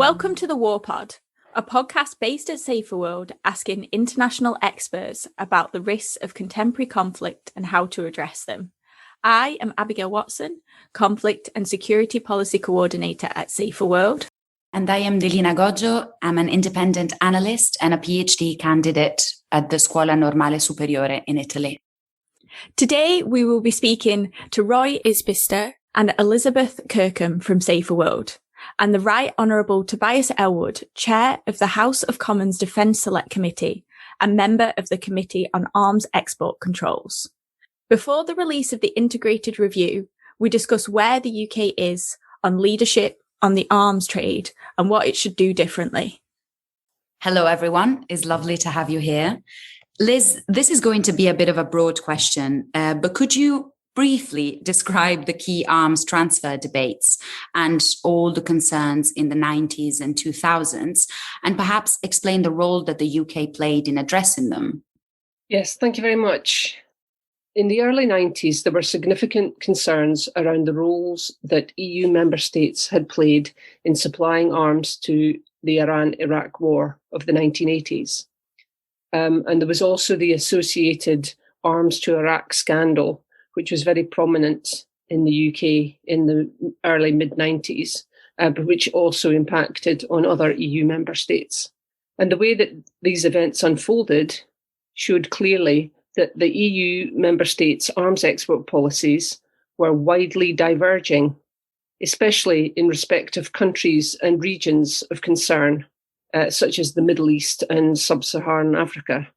Welcome to the War Pod, a podcast based at Saferworld asking international experts about the risks of contemporary conflict and how to address them. I am Abigail Watson, Conflict and Security Policy Coordinator at Saferworld. And I am Delina Goxho. I'm an independent analyst and a PhD candidate at the Scuola Normale Superiore in Italy. Today, we will be speaking to Isbister and Elizabeth Kirkham from Saferworld, and the Rt Hon Tobias Ellwood, Chair of the House of Commons Defence Select Committee and member of the Committee on Arms Export Controls. Before the release of the integrated review, we discuss where the UK is on leadership on the arms trade and what it should do differently. Hello, everyone. It's lovely to have you here. Liz, this is going to be a bit of a broad question, but could you briefly describe the key arms transfer debates and all the concerns in the 90s and 2000s, and perhaps explain the role that the UK played in addressing them? Yes, thank you very much. In the early 90s, there were significant concerns around the roles that EU member states had played in supplying arms to the Iran-Iraq war of the 1980s. And there was also the associated arms to Iraq scandal, which was very prominent in the UK in the early mid-90s, but which also impacted on other EU member states. And the way that these events unfolded showed clearly that the EU member states' arms export policies were widely diverging, especially in respect of countries and regions of concern, such as the Middle East and Sub-Saharan Africa.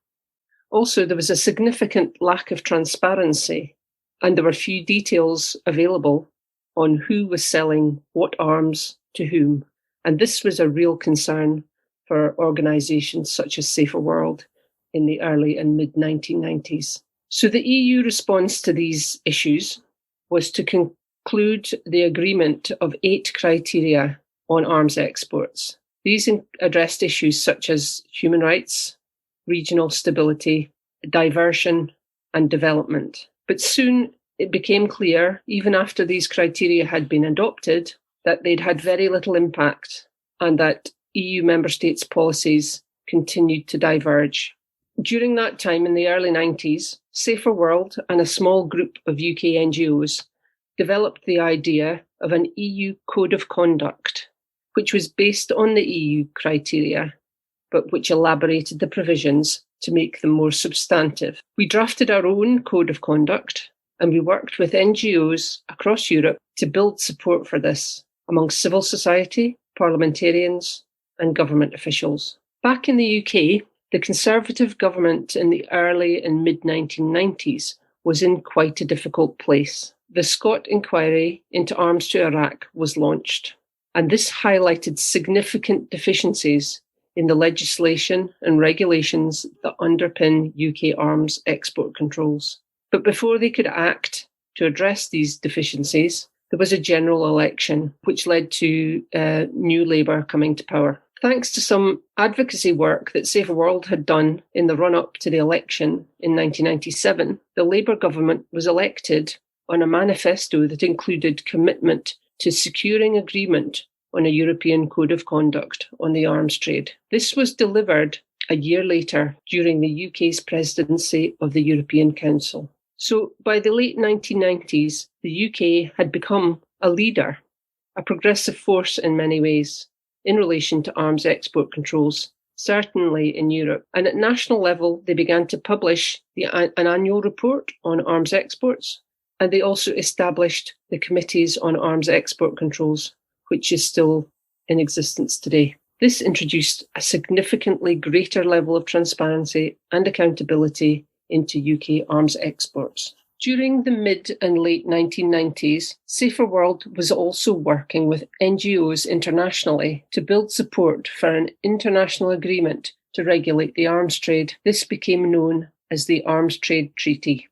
Also, there was a significant lack of transparency, and there were few details available on who was selling what arms to whom. And this was a real concern for organisations such as Saferworld in the early and mid-1990s. So the EU response to these issues was to conclude the agreement of 8 criteria on arms exports. These addressed issues such as human rights, regional stability, diversion, and development. But soon it became clear, even after these criteria had been adopted, that they'd had very little impact and that EU member states' policies continued to diverge. During that time, in the early 90s, Saferworld and a small group of UK NGOs developed the idea of an EU Code of Conduct, which was based on the EU criteria, but which elaborated the provisions to make them more substantive. We drafted our own Code of Conduct, and we worked with NGOs across Europe to build support for this among civil society, parliamentarians, and government officials. Back in the UK, the Conservative government in the early and mid-1990s was in quite a difficult place. The Scott inquiry into arms to Iraq was launched, and this highlighted significant deficiencies in the legislation and regulations that underpin UK arms export controls. But before they could act to address these deficiencies, there was a general election, which led to New Labour coming to power. Thanks to some advocacy work that Saferworld had done in the run-up to the election in 1997, the Labour government was elected on a manifesto that included commitment to securing agreement on a European Code of Conduct on the arms trade. This was delivered a year later during the UK's presidency of the European Council. So by the late 1990s, the UK had become a leader, a progressive force in many ways, in relation to arms export controls, certainly in Europe. And at national level, they began to publish an annual report on arms exports, and they also established the Committees on Arms Export Controls, which is still in existence today. This introduced a significantly greater level of transparency and accountability into UK arms exports. During the mid and late 1990s, Saferworld was also working with NGOs internationally to build support for an international agreement to regulate the arms trade. This became known as the Arms Trade Treaty.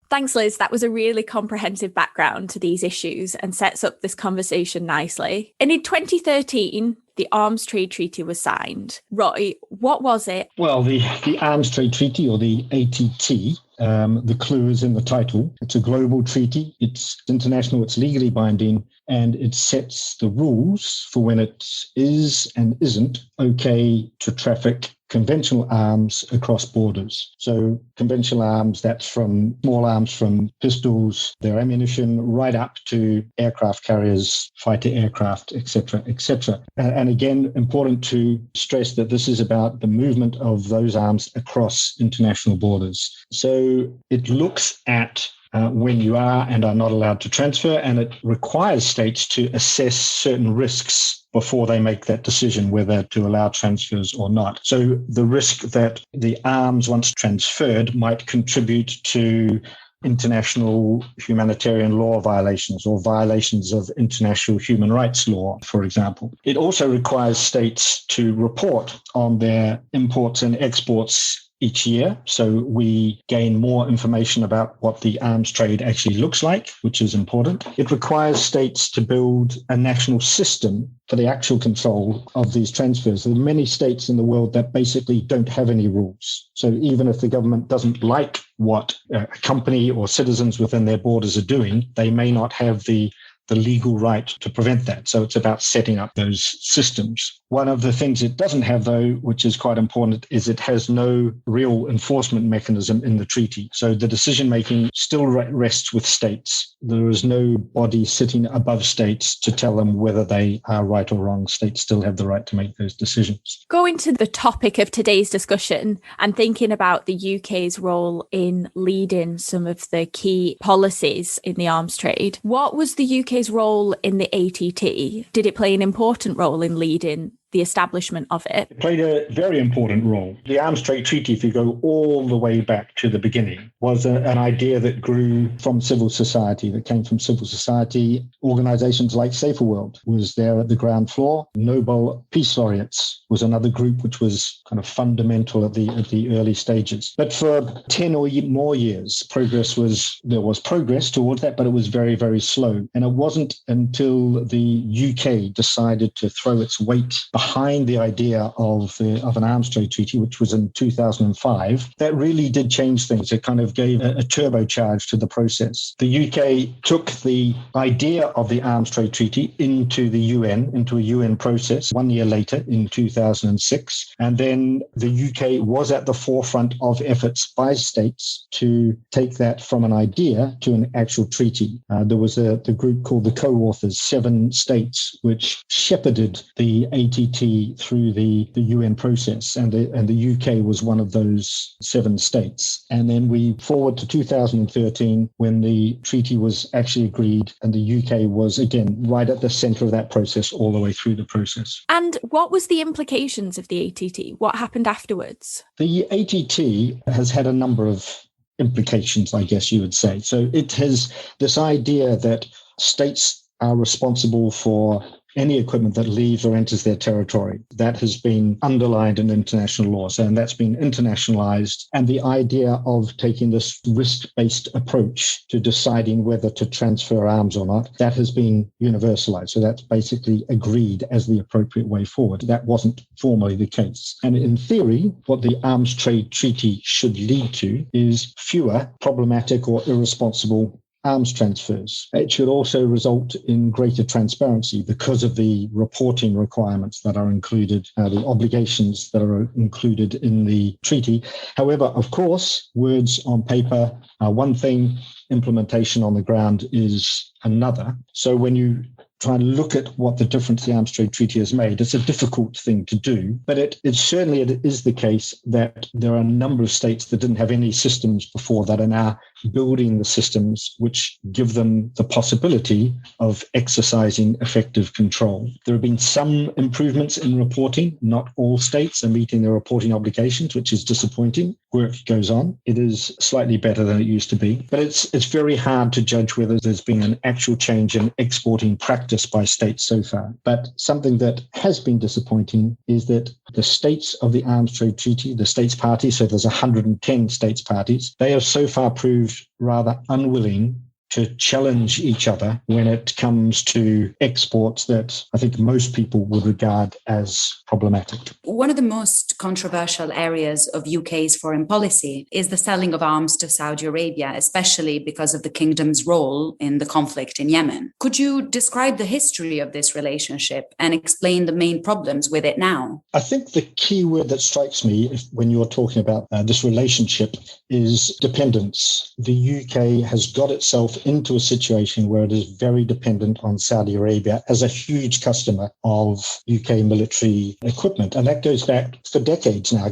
Thanks, Liz. That was a really comprehensive background to these issues and sets up this conversation nicely. And in 2013, the Arms Trade Treaty was signed. Roy, what was it? Well, the Arms Trade Treaty, or the ATT, The clue is in the title. It's a global treaty. It's international. It's legally binding. And it sets the rules for when it is and isn't okay to traffic conventional arms across borders. So conventional arms, that's from small arms from pistols, their ammunition, right up to aircraft carriers, fighter aircraft, etc., etc. And again, important to stress that this is about the movement of those arms across international borders. So it looks at when you are and are not allowed to transfer, and it requires states to assess certain risks before they make that decision whether to allow transfers or not. So the risk that the arms, once transferred, might contribute to international humanitarian law violations or violations of international human rights law, for example. It also requires states to report on their imports and exports each year. So we gain more information about what the arms trade actually looks like, which is important. It requires states to build a national system for the actual control of these transfers. There are many states in the world that basically don't have any rules. So even if the government doesn't like what a company or citizens within their borders are doing, they may not have the legal right to prevent that. So it's about setting up those systems. One of the things it doesn't have, though, which is quite important, is it has no real enforcement mechanism in the treaty. So the decision-making still rests with states. There is no body sitting above states to tell them whether they are right or wrong. States still have the right to make those decisions. Going to the topic of today's discussion and thinking about the UK's role in leading some of the key policies in the arms trade, what was the UK's role in the ATT? Did it play an important role in leading the establishment of it? It played a very important role. The Arms Trade Treaty, if you go all the way back to the beginning, was an idea that grew from civil society, that came from civil society. Organizations like Saferworld was there at the ground floor. Nobel Peace Laureates was another group which was kind of fundamental at the early stages. But for 10 or more years, there was progress towards that, but it was very, very slow. And it wasn't until the UK decided to throw its weight behind the idea of an arms trade treaty, which was in 2005, that really did change things. It kind of gave a turbocharge to the process. The UK took the idea of the arms trade treaty into the UN, into a UN process 1 year later in 2006. And then the UK was at the forefront of efforts by states to take that from an idea to an actual treaty. There was the group called the co-authors, 7 states, which shepherded the ATT through the UN process, and the UK was one of those 7 states. And then we forward to 2013 when the treaty was actually agreed, and the UK was again right at the centre of that process all the way through the process. And what was the implications of the ATT? What happened afterwards? The ATT has had a number of implications, I guess you would say. So it has this idea that states are responsible for any equipment that leaves or enters their territory. That has been underlined in international law, and that's been internationalized. And the idea of taking this risk-based approach to deciding whether to transfer arms or not, that has been universalized. So that's basically agreed as the appropriate way forward. That wasn't formally the case. And in theory, what the Arms Trade Treaty should lead to is fewer problematic or irresponsible arms transfers. It should also result in greater transparency because of the reporting requirements that are included, the obligations that are included in the treaty. However, of course, words on paper are one thing, implementation on the ground is another. So when you try and look at what the difference the Arms Trade Treaty has made, it's a difficult thing to do. But it is the case that there are a number of states that didn't have any systems before that are now building the systems which give them the possibility of exercising effective control. There have been some improvements in reporting. Not all states are meeting their reporting obligations, which is disappointing. Work goes on. It is slightly better than it used to be. But it's very hard to judge whether there's been an actual change in exporting practice by states so far. But something that has been disappointing is that the states of the Arms Trade Treaty, the states parties, so there's 110 states parties, they have so far proved rather unwilling to challenge each other when it comes to exports that I think most people would regard as problematic. One of the most controversial areas of UK's foreign policy is the selling of arms to Saudi Arabia, especially because of the kingdom's role in the conflict in Yemen. Could you describe the history of this relationship and explain the main problems with it now? I think the key word that strikes me when you're talking about this relationship is dependence. The UK has got itself into a situation where it is very dependent on Saudi Arabia as a huge customer of UK military equipment. And that goes back for decades now,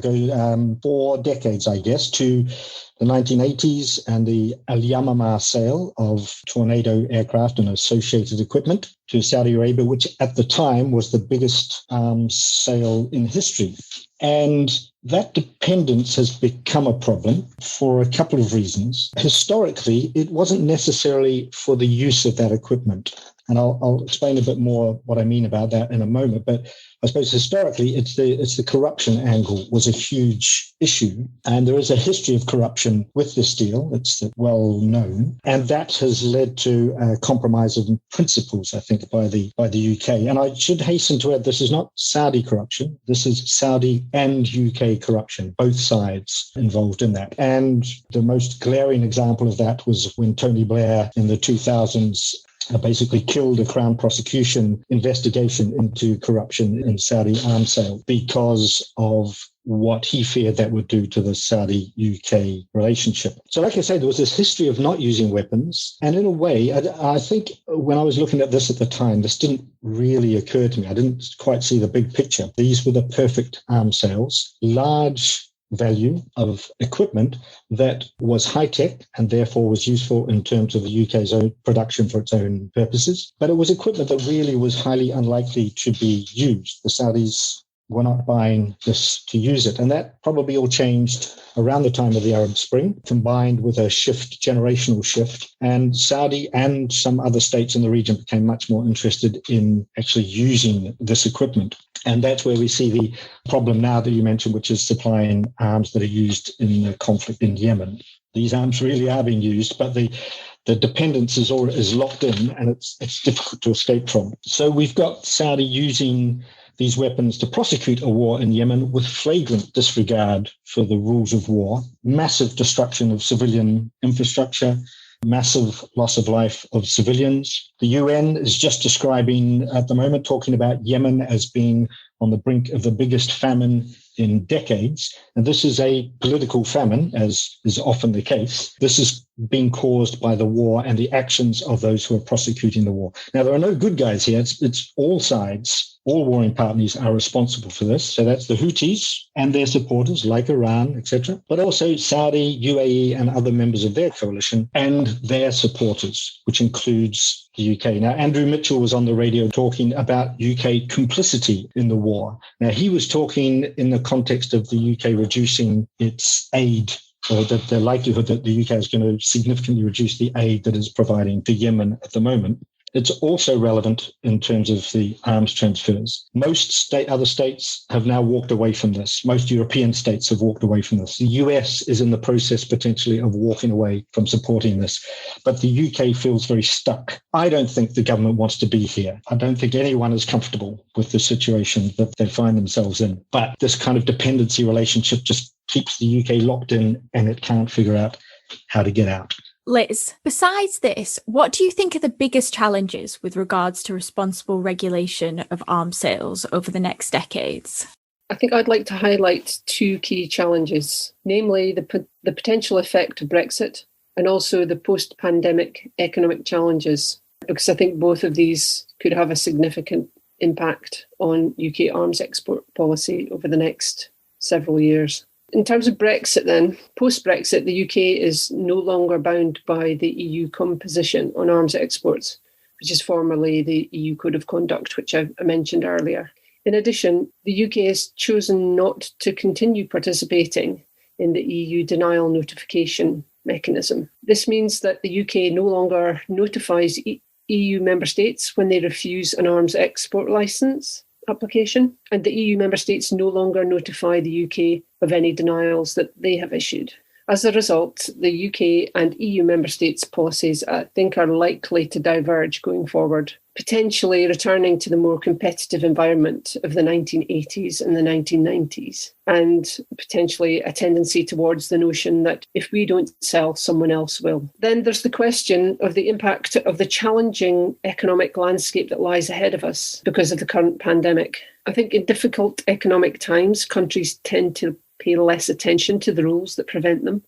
4 decades, I guess, to the 1980s and the Al Yamamah sale of Tornado aircraft and associated equipment to Saudi Arabia, which at the time was the biggest sale in history. And that dependence has become a problem for a couple of reasons. Historically, it wasn't necessarily for the use of that equipment. And I'll explain a bit more what I mean about that in a moment. But I suppose historically, it's the corruption angle was a huge issue. And there is a history of corruption with this deal. It's well known. And that has led to a compromise of principles, I think, by the UK. And I should hasten to add, this is not Saudi corruption. This is Saudi and UK corruption, both sides involved in that. And the most glaring example of that was when Tony Blair in the 2000s basically killed a Crown prosecution investigation into corruption in Saudi arms sale because of what he feared that would do to the Saudi-UK relationship. So like I say, there was this history of not using weapons. And in a way, I think when I was looking at this at the time, this didn't really occur to me. I didn't quite see the big picture. These were the perfect arms sales, large value of equipment that was high-tech and therefore was useful in terms of the UK's own production for its own purposes. But it was equipment that really was highly unlikely to be used. The Saudis were not buying this to use it. And that probably all changed around the time of the Arab Spring, combined with a generational shift. And Saudi and some other states in the region became much more interested in actually using this equipment. And that's where we see the problem now that you mentioned, which is supplying arms that are used in the conflict in Yemen. These arms really are being used, but the dependence is locked in and it's difficult to escape from. So we've got Saudi using these weapons to prosecute a war in Yemen with flagrant disregard for the rules of war, massive destruction of civilian infrastructure, massive loss of life of civilians. The UN is just describing at the moment, talking about Yemen as being on the brink of the biggest famine in decades. And this is a political famine, as is often the case. This is being caused by the war and the actions of those who are prosecuting the war. Now, there are no good guys here. It's all sides. All warring parties are responsible for this. So that's the Houthis and their supporters like Iran, etc., but also Saudi, UAE, and other members of their coalition and their supporters, which includes the UK. Now, Andrew Mitchell was on the radio talking about UK complicity in the war. Now, he was talking in the context of the UK reducing its aid, or the likelihood that the UK is going to significantly reduce the aid that is providing to Yemen at the moment. It's also relevant in terms of the arms transfers. Most other states have now walked away from this. Most European states have walked away from this. The US is in the process potentially of walking away from supporting this. But the UK feels very stuck. I don't think the government wants to be here. I don't think anyone is comfortable with the situation that they find themselves in. But this kind of dependency relationship just keeps the UK locked in and it can't figure out how to get out. Liz, besides this, what do you think are the biggest challenges with regards to responsible regulation of arms sales over the next decades? I think I'd like to highlight 2 key challenges, namely the potential effect of Brexit and also the post-pandemic economic challenges, because I think both of these could have a significant impact on UK arms export policy over the next several years. In terms of Brexit then, post-Brexit, the UK is no longer bound by the EU composition on arms exports, which is formerly the EU Code of Conduct, which I mentioned earlier. In addition, the UK has chosen not to continue participating in the EU denial notification mechanism. This means that the UK no longer notifies EU member states when they refuse an arms export licence application, and the EU member states no longer notify the UK of any denials that they have issued. As a result, the UK and EU member states' policies, I think, are likely to diverge going forward, potentially returning to the more competitive environment of the 1980s and the 1990s, and potentially a tendency towards the notion that if we don't sell, someone else will. Then there's the question of the impact of the challenging economic landscape that lies ahead of us because of the current pandemic. I think in difficult economic times, countries tend to pay less attention to the rules that prevent them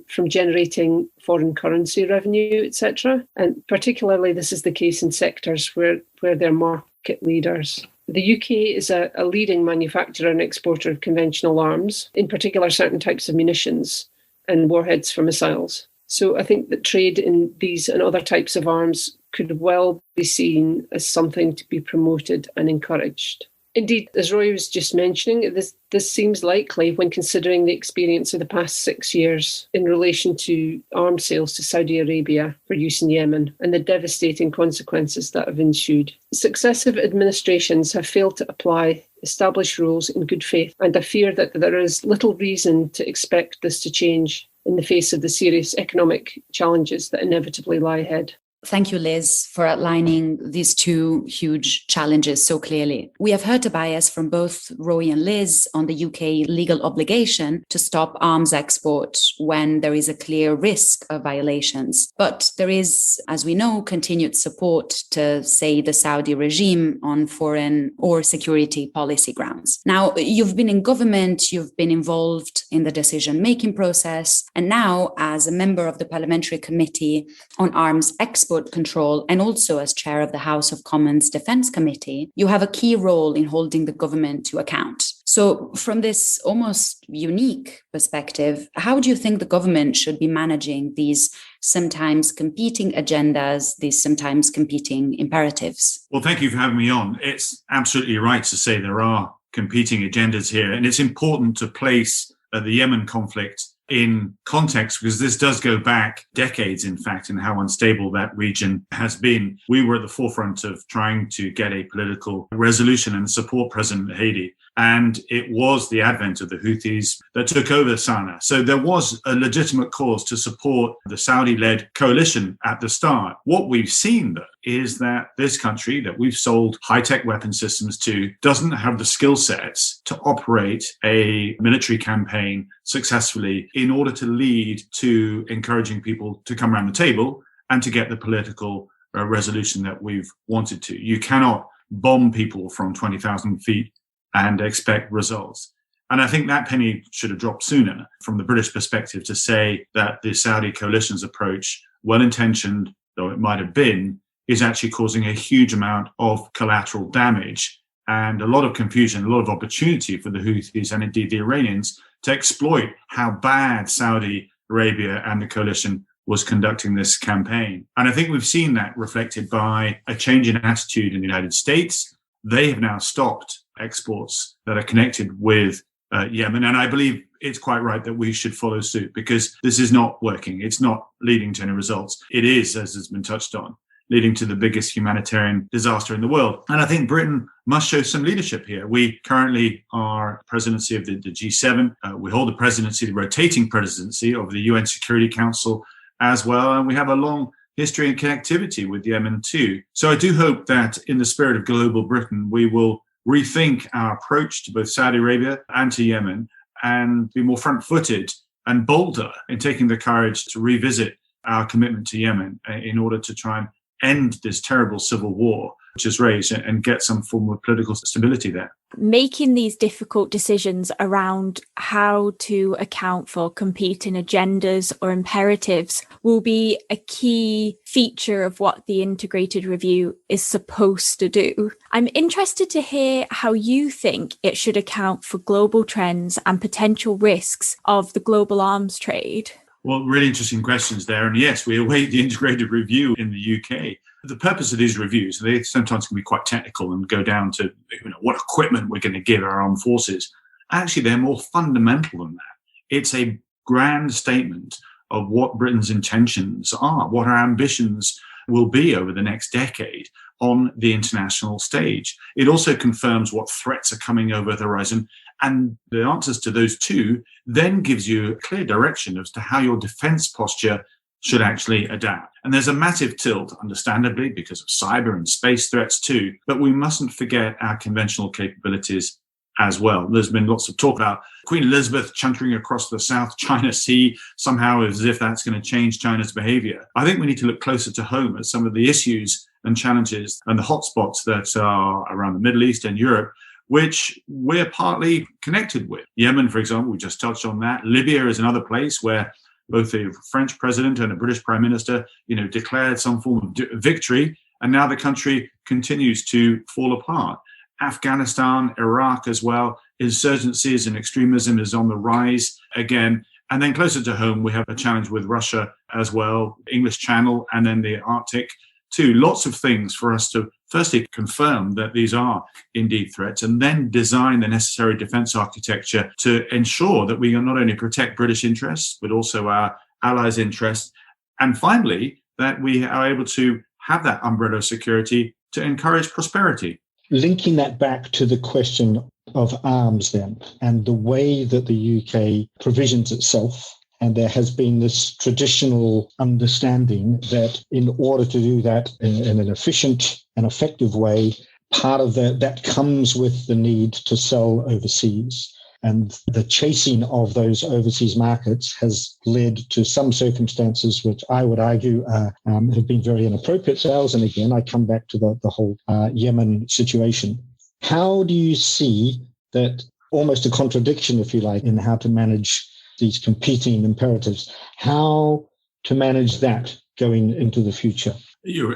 from generating foreign currency revenue, etc. And particularly this is the case in sectors where they're market leaders. The UK is a leading manufacturer and exporter of conventional arms, in particular certain types of munitions and warheads for missiles. So I think that trade in these and other types of arms could well be seen as something to be promoted and encouraged. Indeed, as Roy was just mentioning, this seems likely when considering the experience of the past 6 years in relation to arms sales to Saudi Arabia for use in Yemen and the devastating consequences that have ensued. Successive administrations have failed to apply established rules in good faith, and I fear that there is little reason to expect this to change in the face of the serious economic challenges that inevitably lie ahead. Thank you, Liz, for outlining these two huge challenges so clearly. We have heard Tobias from both Roy and Liz on the UK legal obligation to stop arms export when there is a clear risk of violations. But there is, as we know, continued support to, say, the Saudi regime on foreign or security policy grounds. Now, you've been in government, you've been involved in the decision-making process, and now, as a member of the Parliamentary Committee on Arms Export Control and also as chair of the House of Commons Defence Committee, you have a key role in holding the government to account. So from this almost unique perspective, how do you think the government should be managing these sometimes competing agendas, these sometimes competing imperatives? Well, thank you for having me on. It's absolutely right to say there are competing agendas here, and it's important to place the Yemen conflict in context, because this does go back decades, in fact, in how unstable that region has been. We were at the forefront of trying to get a political resolution and support President Hadi. And it was the advent of the Houthis that took over Sana'a. So there was a legitimate cause to support the Saudi-led coalition at the start. What we've seen, though, is that this country that we've sold high-tech weapon systems to doesn't have the skill sets to operate a military campaign successfully in order to lead to encouraging people to come around the table and to get the political resolution that we've wanted to. You cannot bomb people from 20,000 feet and expect results. And I think that penny should have dropped sooner from the British perspective to say that the Saudi coalition's approach, well-intentioned though it might have been, is actually causing a huge amount of collateral damage and a lot of confusion, a lot of opportunity for the Houthis and indeed the Iranians to exploit how bad Saudi Arabia and the coalition was conducting this campaign. And I think we've seen that reflected by a change in attitude in the United States. They have now stopped exports that are connected with Yemen. And I believe it's quite right that we should follow suit, because this is not working. It's not leading to any results. It is, as has been touched on, leading to the biggest humanitarian disaster in the world. And I think Britain must show some leadership here. We currently are presidency of the G7. We hold the presidency, the rotating presidency of the UN Security Council as well. And we have a long history and connectivity with Yemen too. So I do hope that in the spirit of global Britain, we will rethink our approach to both Saudi Arabia and to Yemen and be more front-footed and bolder in taking the courage to revisit our commitment to Yemen in order to try and end this terrible civil war which is raised and get some form of political stability there. Making these difficult decisions around how to account for competing agendas or imperatives will be a key feature of what the integrated review is supposed to do. I'm interested to hear how you think it should account for global trends and potential risks of the global arms trade. Well, really interesting questions there. And yes, we await the integrated review in the UK. The purpose of these reviews, they sometimes can be quite technical and go down to what equipment we're going to give our armed forces. Actually, they're more fundamental than that. It's a grand statement of what Britain's intentions are, what our ambitions will be over the next decade on the international stage. It also confirms what threats are coming over the horizon And the answers to those two then gives you a clear direction as to how your defense posture should actually adapt. And there's a massive tilt, understandably, because of cyber and space threats too. But we mustn't forget our conventional capabilities as well. There's been lots of talk about Queen Elizabeth chuntering across the South China Sea, somehow as if that's going to change China's behavior. I think we need to look closer to home at some of the issues and challenges and the hotspots that are around the Middle East and Europe, which we're partly connected with. Yemen, for example, we just touched on that. Libya is another place where both a French president and a British prime minister, declared some form of victory, and now the country continues to fall apart. Afghanistan, Iraq as well, insurgencies and extremism is on the rise again. And then closer to home, we have a challenge with Russia as well, English Channel, and then the Arctic too. Lots of things for us to firstly confirm that these are indeed threats, and then design the necessary defense architecture to ensure that we not only protect British interests, but also our allies' interests. And finally, that we are able to have that umbrella of security to encourage prosperity. Linking that back to the question of arms then, and the way that the UK provisions itself, and there has been this traditional understanding that in order to do that in an efficient and effective way, part of that comes with the need to sell overseas. And the chasing of those overseas markets has led to some circumstances which I would argue have been very inappropriate sales. And again, I come back to the whole Yemen situation. How do you see that, almost a contradiction, if you like, in how to manage these competing imperatives, how to manage that going into the future?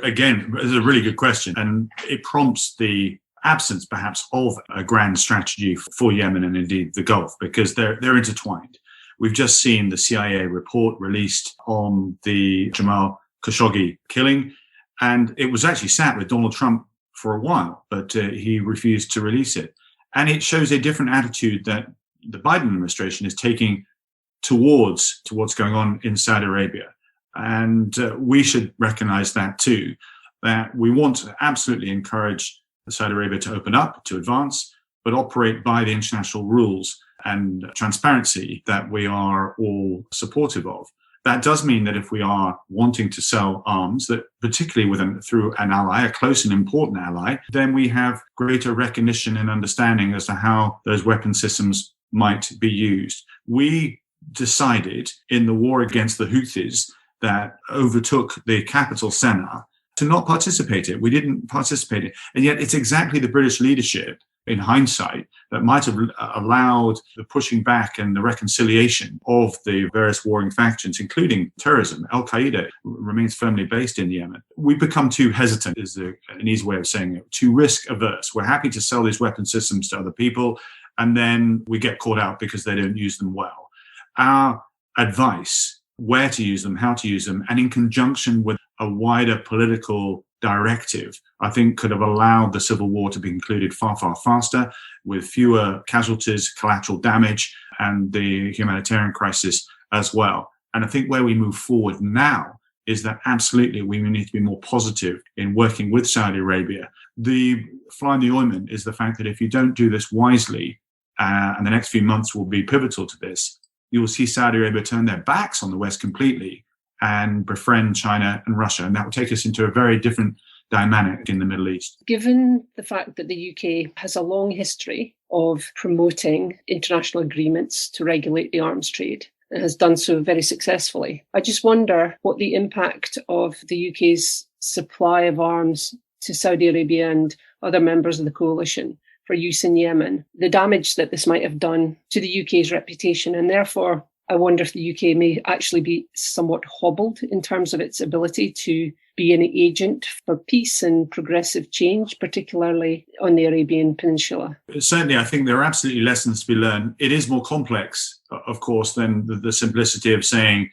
Again, it's a really good question. And it prompts the absence, perhaps, of a grand strategy for Yemen and indeed the Gulf, because they're intertwined. We've just seen the CIA report released on the Jamal Khashoggi killing, and it was actually sat with Donald Trump for a while, but he refused to release it. And it shows a different attitude that the Biden administration is taking towards what's going on in Saudi Arabia. And we should recognize that too, that we want to absolutely encourage Saudi Arabia to open up, to advance, but operate by the international rules and transparency that we are all supportive of. That does mean that if we are wanting to sell arms, that particularly through an ally, a close and important ally, then we have greater recognition and understanding as to how those weapon systems might be used. We decided in the war against the Houthis that overtook the capital Sana'a to not participate in it. We didn't participate in it. And yet it's exactly the British leadership, in hindsight, that might have allowed the pushing back and the reconciliation of the various warring factions, including terrorism. Al-Qaeda remains firmly based in Yemen. We become too hesitant, is an easy way of saying it, too risk averse. We're happy to sell these weapon systems to other people, and then we get caught out because they don't use them well. Our advice, where to use them, how to use them, and in conjunction with a wider political directive, I think could have allowed the civil war to be concluded far, far faster, with fewer casualties, collateral damage, and the humanitarian crisis as well. And I think where we move forward now is that absolutely we need to be more positive in working with Saudi Arabia. The fly in the ointment is the fact that if you don't do this wisely, and the next few months will be pivotal to this, you will see Saudi Arabia turn their backs on the West completely and befriend China and Russia. And that will take us into a very different dynamic in the Middle East. Given the fact that the UK has a long history of promoting international agreements to regulate the arms trade, and has done so very successfully, I just wonder what the impact of the UK's supply of arms to Saudi Arabia and other members of the coalition for use in Yemen, the damage that this might have done to the UK's reputation. And therefore, I wonder if the UK may actually be somewhat hobbled in terms of its ability to be an agent for peace and progressive change, particularly on the Arabian Peninsula. Certainly, I think there are absolutely lessons to be learned. It is more complex, of course, than the simplicity of saying,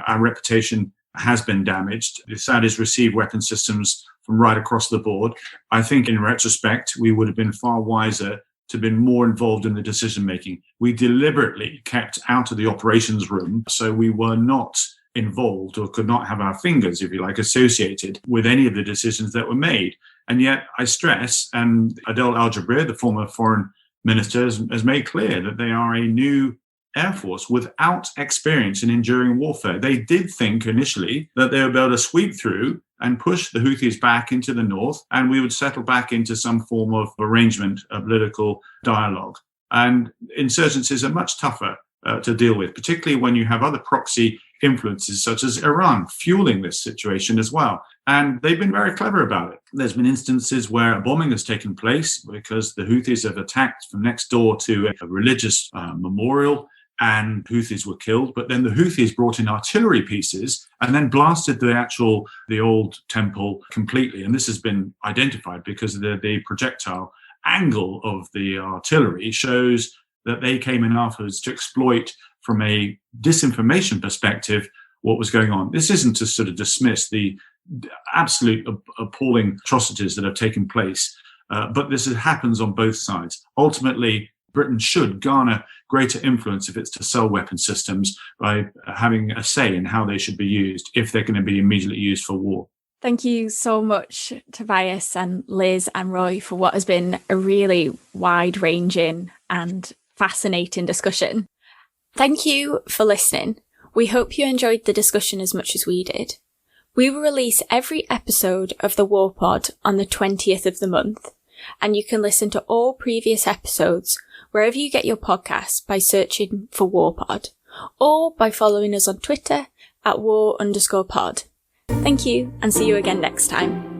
our reputation has been damaged. The Saudis receive weapon systems from right across the board. I think in retrospect, we would have been far wiser to have been more involved in the decision-making. We deliberately kept out of the operations room, so we were not involved or could not have our fingers, if you like, associated with any of the decisions that were made. And yet, I stress, and Adel Al-Jaber, the former foreign minister has made clear that they are a new air force without experience in enduring warfare. They did think initially that they would be able to sweep through and push the Houthis back into the north, and we would settle back into some form of arrangement, a political dialogue. And insurgencies are much tougher to deal with, particularly when you have other proxy influences such as Iran fueling this situation as well. And they've been very clever about it. There's been instances where a bombing has taken place because the Houthis have attacked from next door to a religious memorial, and Houthis were killed. But then the Houthis brought in artillery pieces and then blasted the old temple completely. And this has been identified because the projectile angle of the artillery shows that they came in afterwards to exploit, from a disinformation perspective, what was going on. This isn't to sort of dismiss the absolute appalling atrocities that have taken place, but this happens on both sides. Ultimately, Britain should garner greater influence if it's to sell weapon systems by having a say in how they should be used if they're going to be immediately used for war. Thank you so much, Tobias and Liz and Roy, for what has been a really wide-ranging and fascinating discussion. Thank you for listening. We hope you enjoyed the discussion as much as we did. We will release every episode of the War Pod on the 20th of the month, and you can listen to all previous episodes wherever you get your podcasts by searching for War Pod, or by following us on Twitter at war_pod. Thank you, and see you again next time.